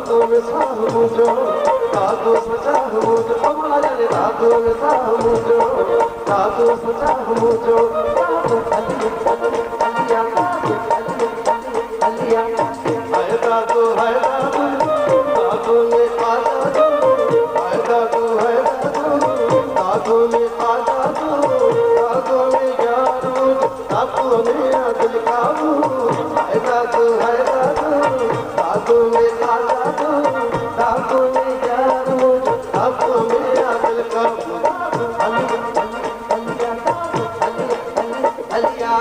दादू में सामुजो दादू सामुजो हमारे दादू में सामुजो दादू सामुजो दादू अलिया अलिया हाय दादू दादू में आजा दो हाय दादू दादू में आजा दो दादू में यारो दादू में दिल काबू हाय दादू दादू में आजा दो दादू में यारो दादू में दिल काबू अलिया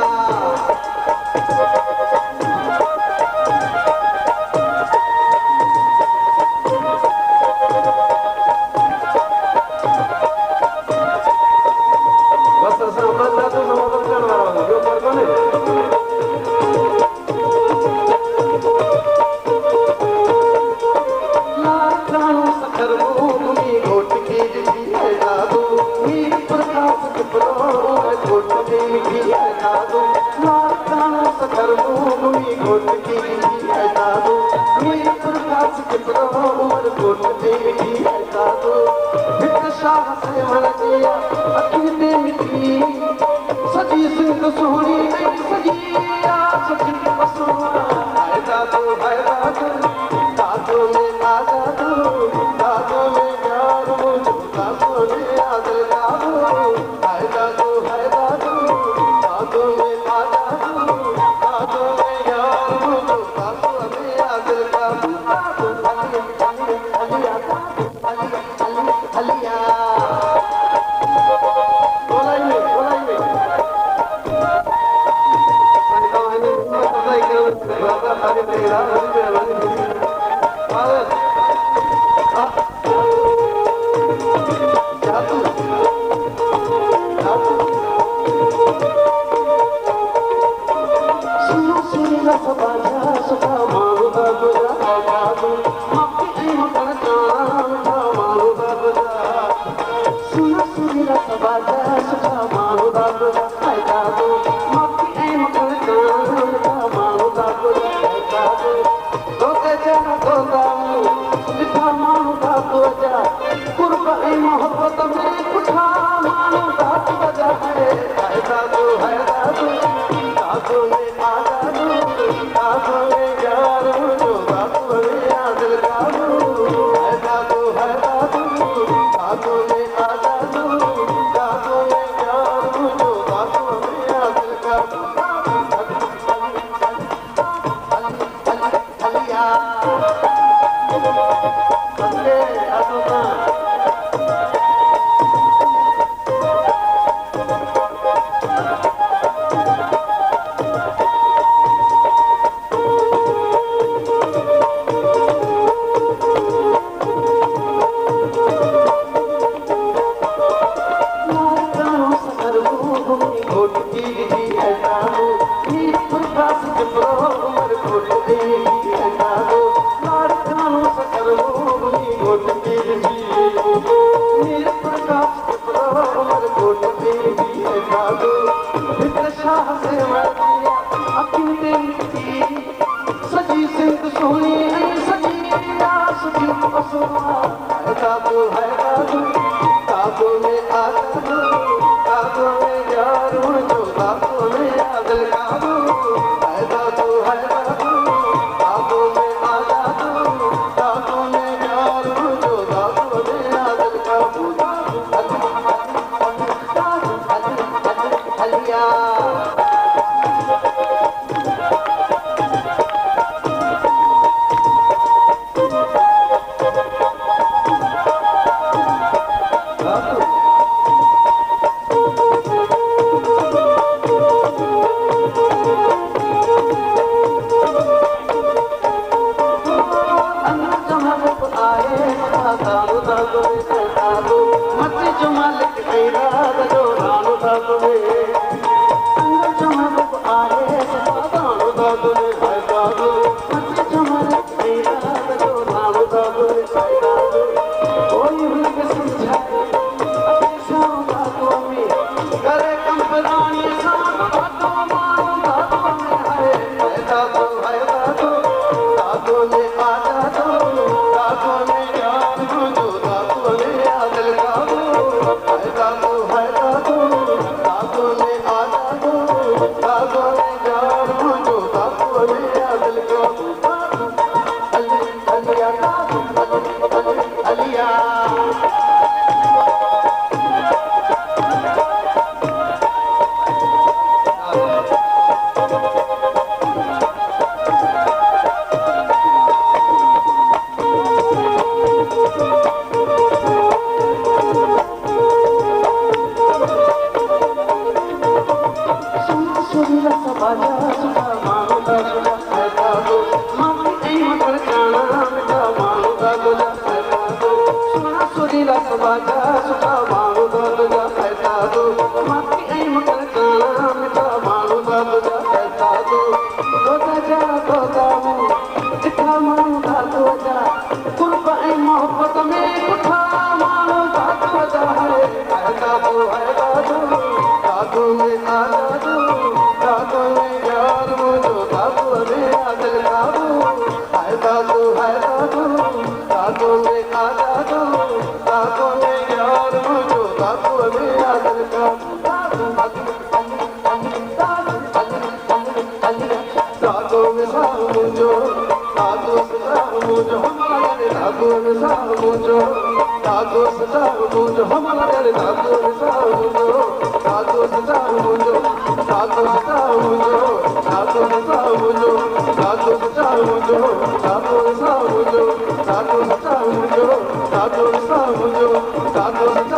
सजी सिंह सोहनी सजी सजी हाय दादू दादू में आजा दो दादू में यारो दादू में आदर काबू हाय दादू दादू में आजा दो दादू में यारो दादू में आदर काबू अलिया सजी सिंह सोहनी सजी सजी दादू दादू में आजा दो दादू में यारो दादू में दिल काबू हाय दादू दादू में आजा दो दादू में यारो दादू में दिल काबू अलिया दादू में आजा दो रातों में आजा तू, रातों में यार मुझो, रातों में आदर का रातों में सामुझो, रातों से सामुझो हमारे, रातों में सामुझो, रातों से सामुझो हमारे, रातों में सामुझो, रातों से सामुझो, रातों से सामुझो, रातों से सामुझो, रातों से सामुझो, रातों से सामुझो, रातों से सामुझो, रातों से सामुझो, रातों से